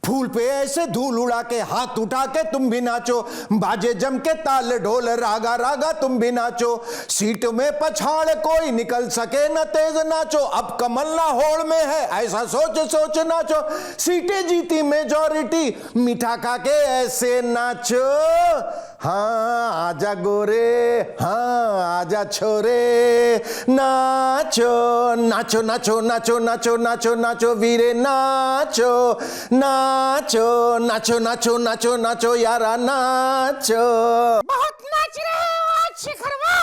फूल पे ऐसे धूल उड़ा के हाथ उठा के तुम भी नाचो, बाजे जम के ताल ढोल रागा रागा तुम भी नाचो, सीट में पछाड़ कोई निकल सके न तेज नाचो, अब कमल ना होड़ में है ऐसा सोच सोच नाचो, सीटें जीती मेजॉरिटी मीठा खा के ऐसे नाचो, हाँ आजा गोरे हाँ आजा छोरे, नाचो नाचो नाचो नाचो नाचो नाचो नाचो वीरे नाचो नाचो नाचो नाचो नाचो नाचो यारा नाचो। बहुत नाच रहे हो आज शिखरवा।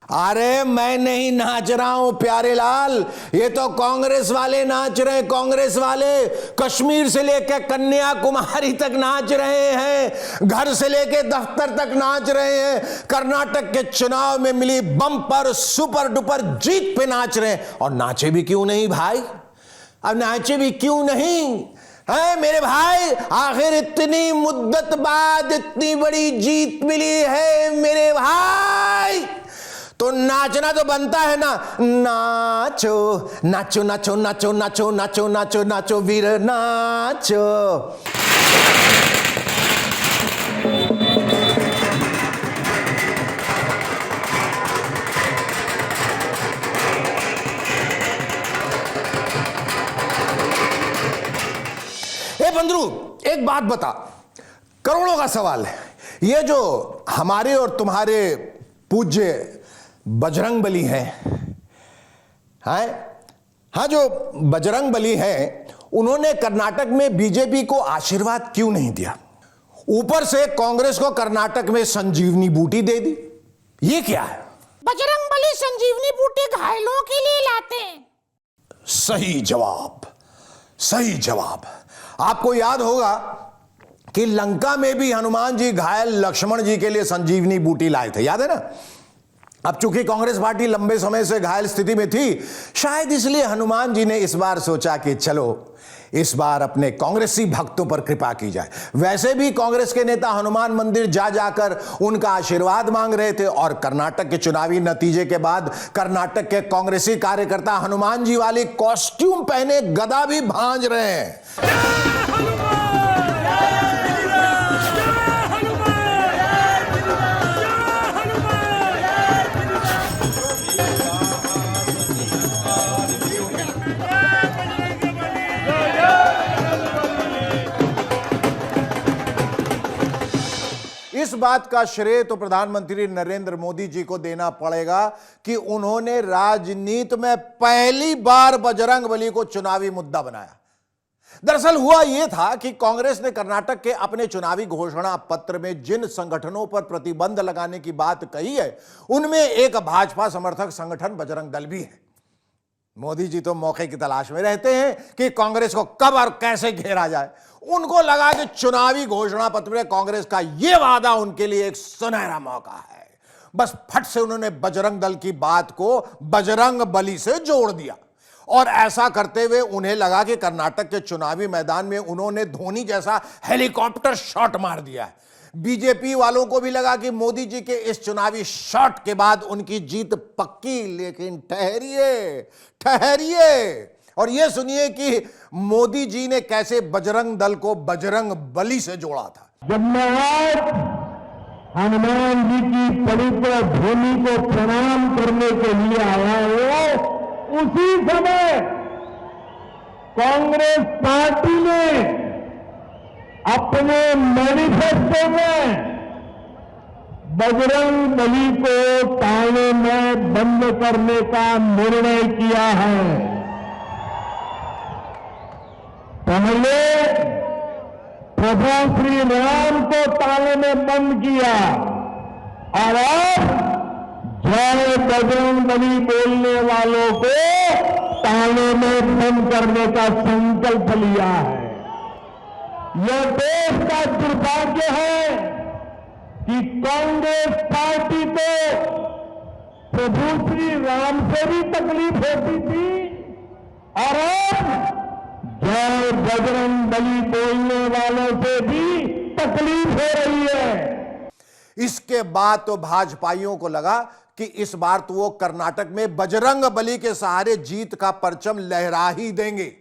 अरे मैं नहीं नाच रहा हूं प्यारे लाल, ये तो कांग्रेस वाले नाच रहे हैं, कांग्रेस वाले कश्मीर से लेकर कन्याकुमारी तक नाच रहे हैं, घर से लेकर दफ्तर तक नाच रहे हैं, कर्नाटक के चुनाव में मिली बम्पर सुपर डुपर जीत पे नाच रहे हैं। और नाचे भी क्यों नहीं भाई, अब नाचे भी क्यों नहीं है मेरे भाई, आखिर इतनी मुद्दत बाद इतनी बड़ी जीत मिली है मेरे भाई, तो नाचना तो बनता है ना, नाचो नाचो नाचो नाचो नाचो नाचो नाचो नाचो वीर नाचो। ए बंदरू एक बात बता, करोड़ों का सवाल है, ये जो हमारे और तुम्हारे पूज्य बजरंग बली हैं, हाँ जो बजरंग बली हैं, उन्होंने कर्नाटक में बीजेपी को आशीर्वाद क्यों नहीं दिया, ऊपर से कांग्रेस को कर्नाटक में संजीवनी बूटी दे दी, ये क्या है? बजरंग बली संजीवनी बूटी घायलों के लिए लाते हैं। सही जवाब, सही जवाब। आपको याद होगा कि लंका में भी हनुमान जी घायल लक्ष्मण जी के लिए संजीवनी बूटी लाए थे, याद है ना? अब चूंकि कांग्रेस पार्टी लंबे समय से घायल स्थिति में थी, शायद इसलिए हनुमान जी ने इस बार सोचा कि चलो इस बार अपने कांग्रेसी भक्तों पर कृपा की जाए। वैसे भी कांग्रेस के नेता हनुमान मंदिर जा जाकर उनका आशीर्वाद मांग रहे थे, और कर्नाटक के चुनावी नतीजे के बाद कर्नाटक के कांग्रेसी कार्यकर्ता हनुमान जी वाली कॉस्ट्यूम पहने गदा भी भांज रहे हैं। इस बात का श्रेय तो प्रधानमंत्री नरेंद्र मोदी जी को देना पड़ेगा कि उन्होंने राजनीति में पहली बार बजरंग बली को चुनावी मुद्दा बनाया। दरअसल हुआ यह था कि कांग्रेस ने कर्नाटक के अपने चुनावी घोषणा पत्र में जिन संगठनों पर प्रतिबंध लगाने की बात कही है, उनमें एक भाजपा समर्थक संगठन बजरंग दल भी है। मोदी जी तो मौके की तलाश में रहते हैं कि कांग्रेस को कब और कैसे घेरा जाए। उनको लगा कि चुनावी घोषणा पत्र में कांग्रेस का यह वादा उनके लिए एक सुनहरा मौका है, बस फट से उन्होंने बजरंग दल की बात को बजरंग बली से जोड़ दिया। और ऐसा करते हुए उन्हें लगा कि कर्नाटक के चुनावी मैदान में उन्होंने धोनी जैसा हेलीकॉप्टर शॉट मार दिया है। बीजेपी वालों को भी लगा कि मोदी जी के इस चुनावी शॉट के बाद उनकी जीत पक्की, लेकिन ठहरिए ठहरिए और यह सुनिए कि मोदी जी ने कैसे बजरंग दल को बजरंग बली से जोड़ा था। जब मैं आज हनुमान जी की पवित्र भूमि को प्रणाम करने के लिए आया हूं, उसी समय कांग्रेस पार्टी ने अपने मैनिफेस्टो में बजरंग बली को ताने में बंद करने का निर्णय किया है। पहले प्रभु श्री राम को ताले में बंद किया और अब जय बजरंग बली बोलने वालों को ताले में बंद करने का संकल्प लिया है। यह देश का दुर्भाग्य है कि कांग्रेस पार्टी को प्रभु श्री राम से भी तकलीफ होती थी और अब जय बजरंग बली बोलने वालों से भी तकलीफ हो रही है। इसके बाद तो भाजपाइयों को लगा कि इस बार तो वो कर्नाटक में बजरंग बली के सहारे जीत का परचम लहरा ही देंगे।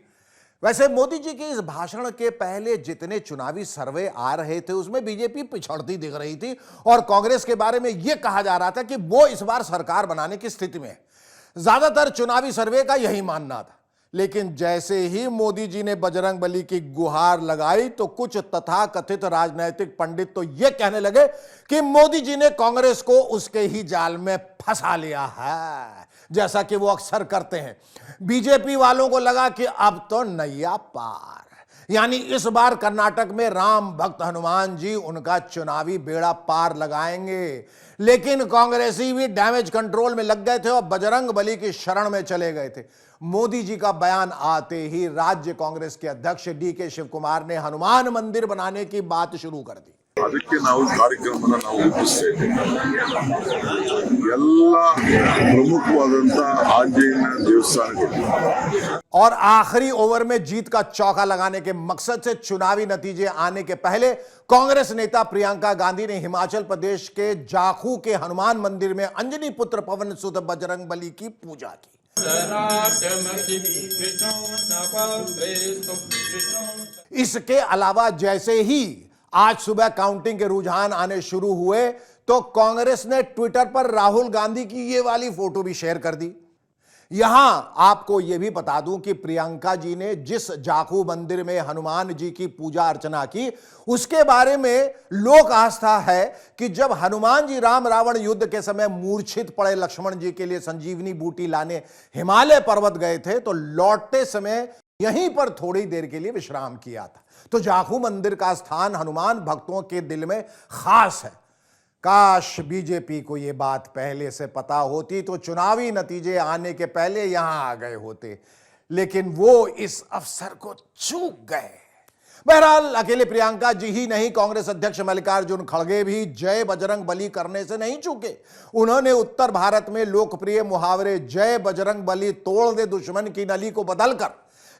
वैसे मोदी जी के इस भाषण के पहले जितने चुनावी सर्वे आ रहे थे उसमें बीजेपी पिछड़ती दिख रही थी और कांग्रेस के बारे में यह कहा जा रहा था कि वो इस बार सरकार बनाने की स्थिति में है। ज्यादातर चुनावी सर्वे का यही मानना था। लेकिन जैसे ही मोदी जी ने बजरंग बली की गुहार लगाई तो कुछ तथाकथित राजनीतिक पंडित तो यह कहने लगे कि मोदी जी ने कांग्रेस को उसके ही जाल में फंसा लिया है, जैसा कि वो अक्सर करते हैं। बीजेपी वालों को लगा कि अब तो नैया पार, यानी इस बार कर्नाटक में राम भक्त हनुमान जी उनका चुनावी बेड़ा पार लगाएंगे। लेकिन कांग्रेसी भी डैमेज कंट्रोल में लग गए थे और बजरंग बली की शरण में चले गए थे। मोदी जी का बयान आते ही राज्य कांग्रेस के अध्यक्ष डीके शिव कुमार ने हनुमान मंदिर बनाने की बात शुरू कर दी। ಅದಕ್ಕೆ ನಾವು ಕಾರ್ಯಕ್ರಮನ ನಾವು ರೂಪಿಸ್ತೇವೆ। ಎಲ್ಲ ಪ್ರಮುಖವಾದಂತ ಆಂಜನೇಯ ದೇವಸ್ಥಾನಗಳು और आखिरी ओवर में जीत का चौका लगाने के मकसद से चुनावी नतीजे आने के पहले कांग्रेस नेता प्रियंका गांधी ने हिमाचल प्रदेश के जाखू के हनुमान मंदिर में अंजनी पुत्र पवन सुत बजरंग बली की पूजा की। इसके अलावा जैसे ही आज सुबह काउंटिंग के रुझान आने शुरू हुए तो कांग्रेस ने ट्विटर पर राहुल गांधी की ये वाली फोटो भी शेयर कर दी। यहां आपको यह भी बता दूं कि प्रियंका जी ने जिस जाखू मंदिर में हनुमान जी की पूजा अर्चना की उसके बारे में लोक आस्था है कि जब हनुमान जी राम रावण युद्ध के समय मूर्छित पड़े लक्ष्मण जी के लिए संजीवनी बूटी लाने हिमालय पर्वत गए थे तो लौटते समय यहीं पर थोड़ी देर के लिए विश्राम किया था। तो जाखू मंदिर का स्थान हनुमान भक्तों के दिल में खास है। काश बीजेपी को यह बात पहले से पता होती तो चुनावी नतीजे आने के पहले यहां आ गए होते, लेकिन वो इस अवसर को चूक गए। बहरहाल अकेले प्रियंका जी ही नहीं, कांग्रेस अध्यक्ष मल्लिकार्जुन खड़गे भी जय बजरंग बली करने से नहीं चूके। उन्होंने उत्तर भारत में लोकप्रिय मुहावरे जय बजरंग बली तोड़ दे दुश्मन की नली को बदलकर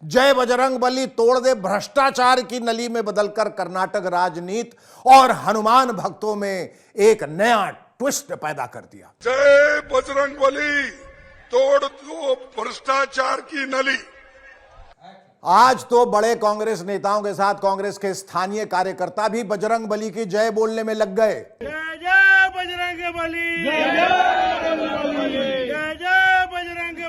जय बजरंग बली तोड़ दे भ्रष्टाचार की नली में बदलकर कर्नाटक राजनीति और हनुमान भक्तों में एक नया ट्विस्ट पैदा कर दिया। जय बजरंग बली तोड़ दो भ्रष्टाचार की नली। आज तो बड़े कांग्रेस नेताओं के साथ कांग्रेस के स्थानीय कार्यकर्ता भी बजरंग बली की जय बोलने में लग गए। जय जय बजरंग बली, जय जय बजरंग बली, जय जय बजरंग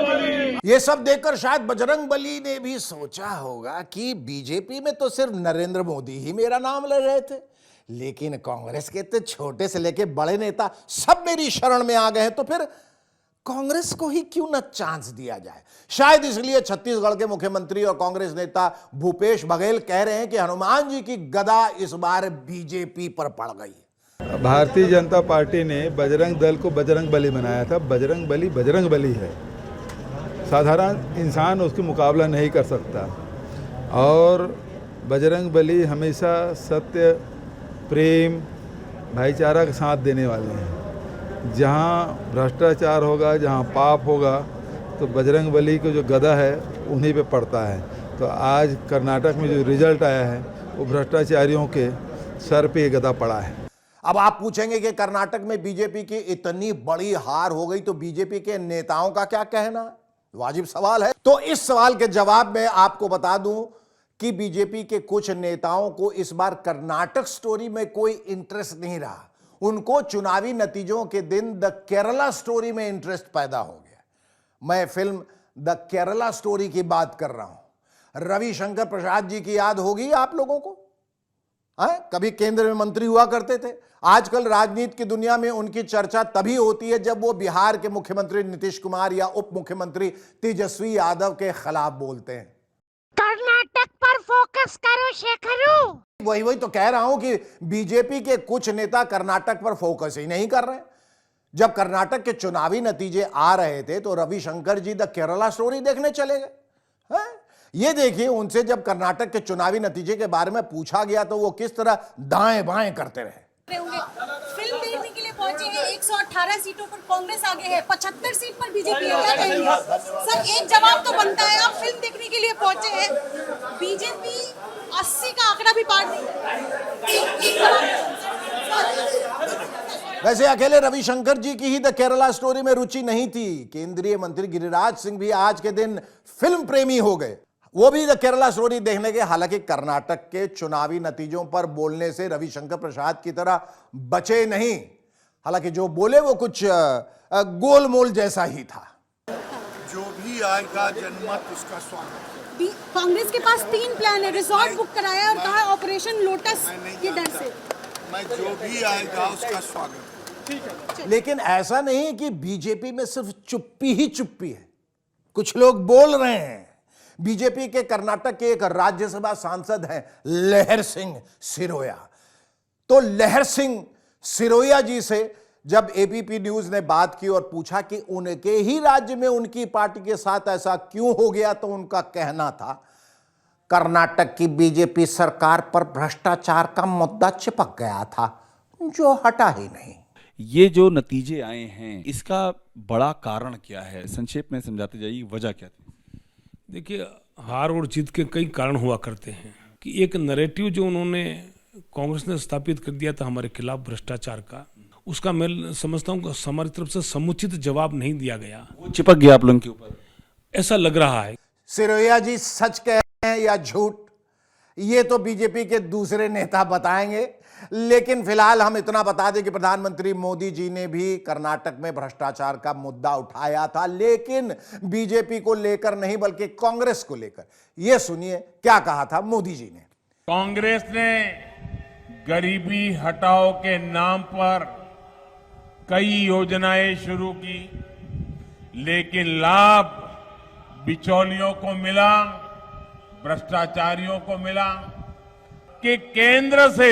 बली। ये सब देखकर शायद बजरंग बली ने भी सोचा होगा कि बीजेपी में तो सिर्फ नरेंद्र मोदी ही मेरा नाम ले रहे थे, लेकिन कांग्रेस के तो छोटे से लेके बड़े नेता सब मेरी शरण में आ गए हैं, तो फिर कांग्रेस को ही क्यों न चांस दिया जाए। शायद इसलिए छत्तीसगढ़ के मुख्यमंत्री और कांग्रेस नेता भूपेश बघेल कह रहे हैं कि हनुमान जी की गदा इस बार बीजेपी पर पड़ गई। भारतीय जनता पार्टी ने बजरंग दल को बजरंग बली बनाया था। बजरंग बली है, साधारण इंसान उसकी मुकाबला नहीं कर सकता। और बजरंग बली हमेशा सत्य, प्रेम, भाईचारा का साथ देने वाले हैं। जहाँ भ्रष्टाचार होगा, जहाँ पाप होगा, तो बजरंग बली को जो गदा है उन्हीं पे पड़ता है। तो आज कर्नाटक में जो रिजल्ट आया है वो भ्रष्टाचारियों के सर पे ये गदा पड़ा है। अब आप पूछेंगे कि कर्नाटक में बीजेपी की इतनी बड़ी हार हो गई तो बीजेपी के नेताओं का क्या कहना है? वाजिब सवाल है। तो इस सवाल के जवाब में आपको बता दूं कि बीजेपी के कुछ नेताओं को इस बार कर्नाटक स्टोरी में कोई इंटरेस्ट नहीं रहा। उनको चुनावी नतीजों के दिन द केरला स्टोरी में इंटरेस्ट पैदा हो गया। मैं फिल्म द केरला स्टोरी की बात कर रहा हूं। रविशंकर प्रसाद जी की याद होगी आप लोगों को, कभी केंद्र में मंत्री हुआ करते थे। आजकल राजनीति की दुनिया में उनकी चर्चा तभी होती है जब वो बिहार के मुख्यमंत्री नीतीश कुमार या उप मुख्यमंत्री तेजस्वी यादव के खिलाफ बोलते हैं। कर्नाटक पर फोकस करो शेखरू। वही तो कह रहा हूं कि बीजेपी के कुछ नेता कर्नाटक पर फोकस ही नहीं कर रहे। जब कर्नाटक के चुनावी नतीजे आ रहे थे तो रविशंकर जी द केरला स्टोरी देखने चले गए। ये देखिए, उनसे जब कर्नाटक के चुनावी नतीजे के बारे में पूछा गया तो वो किस तरह दाएं बाएं करते रहे। फिल्म देखने के लिए पहुंचे हैं। 118 सीटों पर कांग्रेस आगे है, 75 सीट पर बीजेपी है। क्या कहेंगे सर? एक जवाब तो बनता है। आप फिल्म देखने के लिए पहुंचे हैं, बीजेपी 80 का आंकड़ा भी पार नहीं। वैसे अकेले रविशंकर जी की ही द केरला स्टोरी में रुचि नहीं थी। केंद्रीय मंत्री गिरिराज सिंह भी आज के दिन फिल्म प्रेमी हो गए, वो भी द केरला स्टोरी देखने के। हालांकि कर्नाटक के चुनावी नतीजों पर बोलने से रविशंकर प्रसाद की तरह बचे नहीं। हालांकि जो बोले वो कुछ गोलमोल जैसा ही था। जो भी आएगा जनमत उसका स्वागत। कांग्रेस के पास 3 प्लान है, रिजॉर्ट बुक कराया और कहा ऑपरेशन लोटस के डर से। मैं जो भी आएगा उसका स्वागत। लेकिन ऐसा नहीं कि बीजेपी में सिर्फ चुप्पी ही चुप्पी है, कुछ लोग बोल रहे हैं। बीजेपी के कर्नाटक के एक राज्यसभा सांसद हैं लहर सिंह सिरोया। तो लहर सिंह सिरोया जी से जब एबीपी न्यूज ने बात की और पूछा कि उनके ही राज्य में उनकी पार्टी के साथ ऐसा क्यों हो गया, तो उनका कहना था कर्नाटक की बीजेपी सरकार पर भ्रष्टाचार का मुद्दा चिपक गया था, जो हटा ही नहीं। ये जो नतीजे आए हैं इसका बड़ा कारण क्या है, संक्षेप में समझाते जाइए, वजह क्या थी? देखिए, हार और जीत के कई कारण हुआ करते हैं कि एक नैरेटिव जो उन्होंने कांग्रेस ने स्थापित कर दिया था हमारे खिलाफ भ्रष्टाचार का, उसका मैं समझता हूँ कि हमारी तरफ से समुचित जवाब नहीं दिया गया, वो चिपक गया आप लोगों के ऊपर, ऐसा लग रहा है। सिरोया जी सच कह रहे हैं या झूठ, ये तो बीजेपी के दूसरे नेता बताएंगे। लेकिन फिलहाल हम इतना बता दें कि प्रधानमंत्री मोदी जी ने भी कर्नाटक में भ्रष्टाचार का मुद्दा उठाया था, लेकिन बीजेपी को लेकर नहीं बल्कि कांग्रेस को लेकर। यह सुनिए क्या कहा था मोदी जी ने। कांग्रेस ने गरीबी हटाओ के नाम पर कई योजनाएं शुरू की, लेकिन लाभ बिचौलियों को मिला, भ्रष्टाचारियों को मिला। कि केंद्र से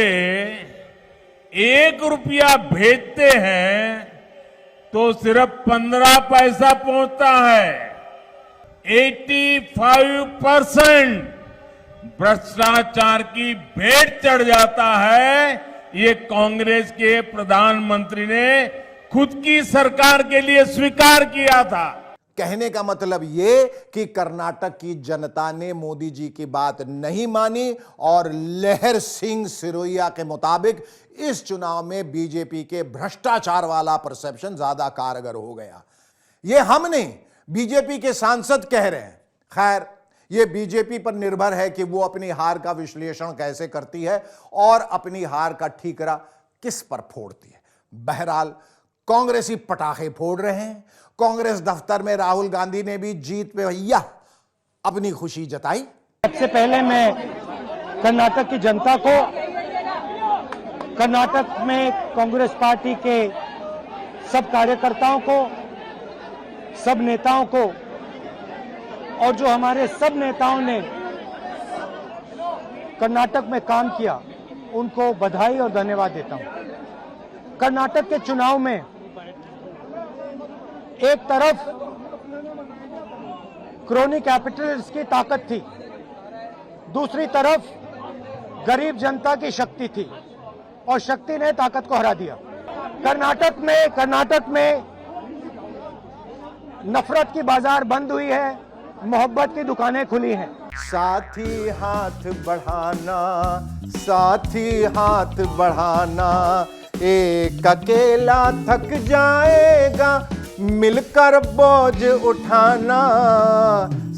1 रुपया भेजते हैं तो सिर्फ 15 पैसा पहुंचता है। 85% भ्रष्टाचार की भेंट चढ़ जाता है। ये कांग्रेस के प्रधानमंत्री ने खुद की सरकार के लिए स्वीकार किया था। कहने का मतलब यह कि कर्नाटक की जनता ने मोदी जी की बात नहीं मानी और लहर सिंह सिरोया के मुताबिक इस चुनाव में बीजेपी के भ्रष्टाचार वाला परसेप्शन ज्यादा कारगर हो गया। यह हम नहीं, बीजेपी के सांसद कह रहे हैं। खैर, यह बीजेपी पर निर्भर है कि वो अपनी हार का विश्लेषण कैसे करती है और अपनी हार का ठीकरा किस पर फोड़ती है। बहरहाल कांग्रेसी पटाखे फोड़ रहे हैं। कांग्रेस दफ्तर में राहुल गांधी ने भी जीत पे भैया अपनी खुशी जताई। सबसे पहले मैं कर्नाटक की जनता को, कर्नाटक में कांग्रेस पार्टी के सब कार्यकर्ताओं को, सब नेताओं को और जो हमारे सब नेताओं ने कर्नाटक में काम किया, उनको बधाई और धन्यवाद देता हूं। कर्नाटक के चुनाव में एक तरफ क्रोनी कैपिटलिस्ट की ताकत थी, दूसरी तरफ गरीब जनता की शक्ति थी और शक्ति ने ताकत को हरा दिया। कर्नाटक में नफरत की बाजार बंद हुई है, मोहब्बत की दुकानें खुली हैं। साथी हाथ बढ़ाना, साथी हाथ बढ़ाना, एक अकेला थक जाएगा, मिलकर बोझ उठाना,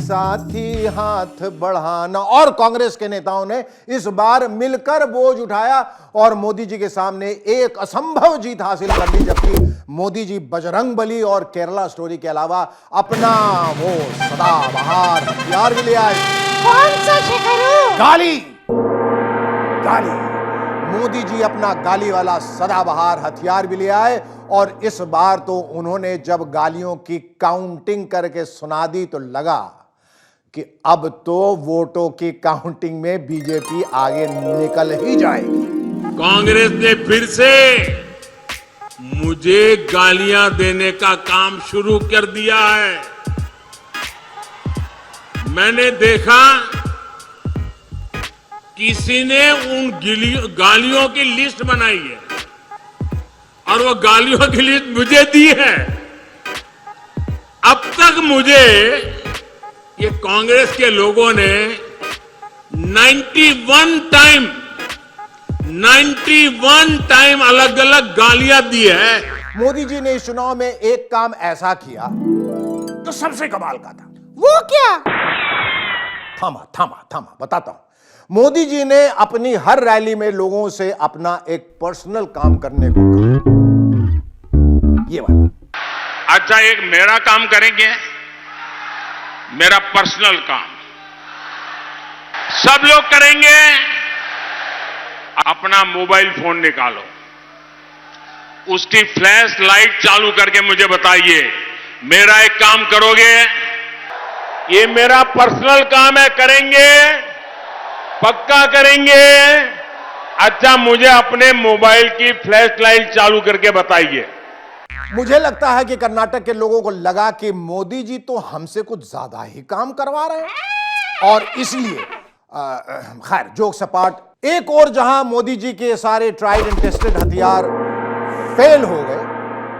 साथी हाथ बढ़ाना। और कांग्रेस के नेताओं ने इस बार मिलकर बोझ उठाया और मोदी जी के सामने एक असंभव जीत हासिल कर ली, जबकि मोदी जी बजरंगबली और केरला स्टोरी के अलावा अपना वो सदाबहार हथियार भी ले आए। कौन सा शेखरू? गाली। गाली। मोदी जी अपना गाली वाला सदाबहार हथियार भी ले आए और इस बार तो उन्होंने जब गालियों की काउंटिंग करके सुना दी तो लगा कि अब तो वोटों की काउंटिंग में बीजेपी आगे निकल ही जाएगी। कांग्रेस ने फिर से मुझे गालियां देने का काम शुरू कर दिया है। मैंने देखा किसी ने उन गालियों की लिस्ट बनाई है और वो गालियों की लिस्ट मुझे दी है। अब तक मुझे ये कांग्रेस के लोगों ने 91 91 टाइम अलग अलग गालियां दी है। मोदी जी ने इस चुनाव में एक काम ऐसा किया तो सबसे कमाल का था। वो क्या? थामा बताता हूं। मोदी जी ने अपनी हर रैली में लोगों से अपना एक पर्सनल काम करने को कहा। ये वाला। अच्छा, एक मेरा काम करेंगे, मेरा पर्सनल काम सब लोग करेंगे। अपना मोबाइल फोन निकालो, उसकी फ्लैश लाइट चालू करके मुझे बताइए, मेरा एक काम करोगे? ये मेरा पर्सनल काम है, करेंगे? पक्का करेंगे? अच्छा, मुझे अपने मोबाइल की फ्लैश लाइट चालू करके बताइए। मुझे लगता है कि कर्नाटक के लोगों को लगा कि मोदी जी तो हमसे कुछ ज्यादा ही काम करवा रहे हैं और इसलिए खैर जोक सपाट। एक और जहां मोदी जी के सारे ट्राइड एंड टेस्टेड हथियार फेल हो गए,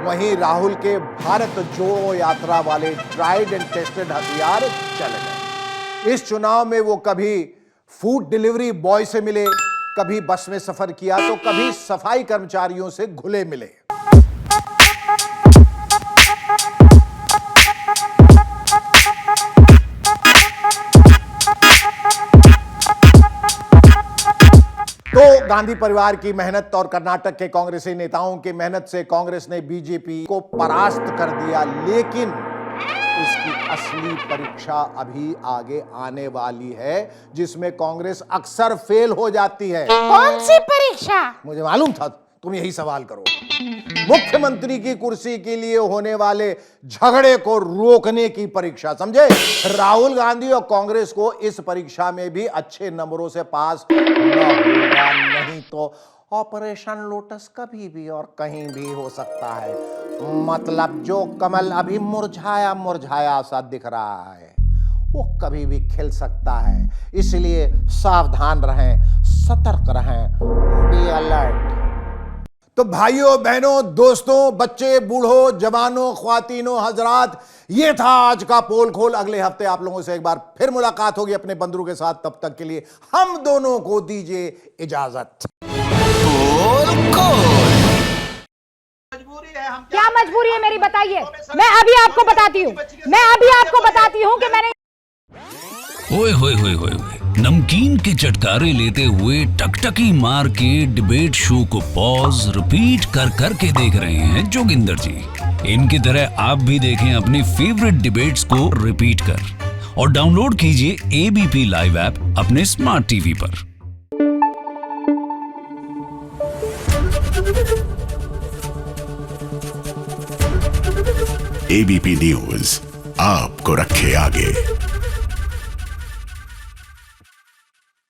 वहीं राहुल के भारत जोड़ो यात्रा वाले ट्राइड एंड टेस्टेड हथियार चले गए। इस चुनाव में वो कभी फूड डिलीवरी बॉय से मिले, कभी बस में सफर किया तो कभी सफाई कर्मचारियों से घुले मिले। तो गांधी परिवार की मेहनत और कर्नाटक के कांग्रेसी नेताओं की मेहनत से कांग्रेस ने बीजेपी को परास्त कर दिया, लेकिन इसकी असली परीक्षा अभी आगे आने वाली है, जिसमें कांग्रेस अक्सर फेल हो जाती है। कौन सी परीक्षा? मुझे मालूम था तुम यही सवाल करोगे। मुख्यमंत्री की कुर्सी के लिए होने वाले झगड़े को रोकने की परीक्षा, समझे? राहुल गांधी और कांग्रेस को इस परीक्षा में भी अच्छे नंबरों से पास होना होगा, नहीं तो ऑपरेशन लोटस कभी भी और कहीं भी हो सकता है। मतलब जो कमल अभी मुरझाया मुरझाया सा दिख रहा है, वो कभी भी खिल सकता है। इसलिए सावधान रहें, सतर्क रहें, बी अलर्ट। तो भाइयों बहनों, दोस्तों, बच्चे, बूढ़ों, जवानों, ख्वातीनों, हजरात, ये था आज का पोल खोल। अगले हफ्ते आप लोगों से एक बार फिर मुलाकात होगी अपने बंधुओं के साथ। तब तक के लिए हम दोनों को दीजिए इजाजत। क्या मजबूरी है मेरी, बताइए। मैं अभी आपको बताती हूँ कि मैंने ओए होए होए होए नमकीन के चटकारे लेते हुए टकटकी मार के डिबेट शो को पॉज रिपीट कर करके देख रहे हैं जोगिंदर जी। इनकी तरह आप भी देखें अपनी फेवरेट डिबेट्स को रिपीट कर और डाउनलोड कीजिए एबीपी लाइव ऐप अपने स्मार्ट टीवी पर। एबीपी न्यूज आपको रखे आगे।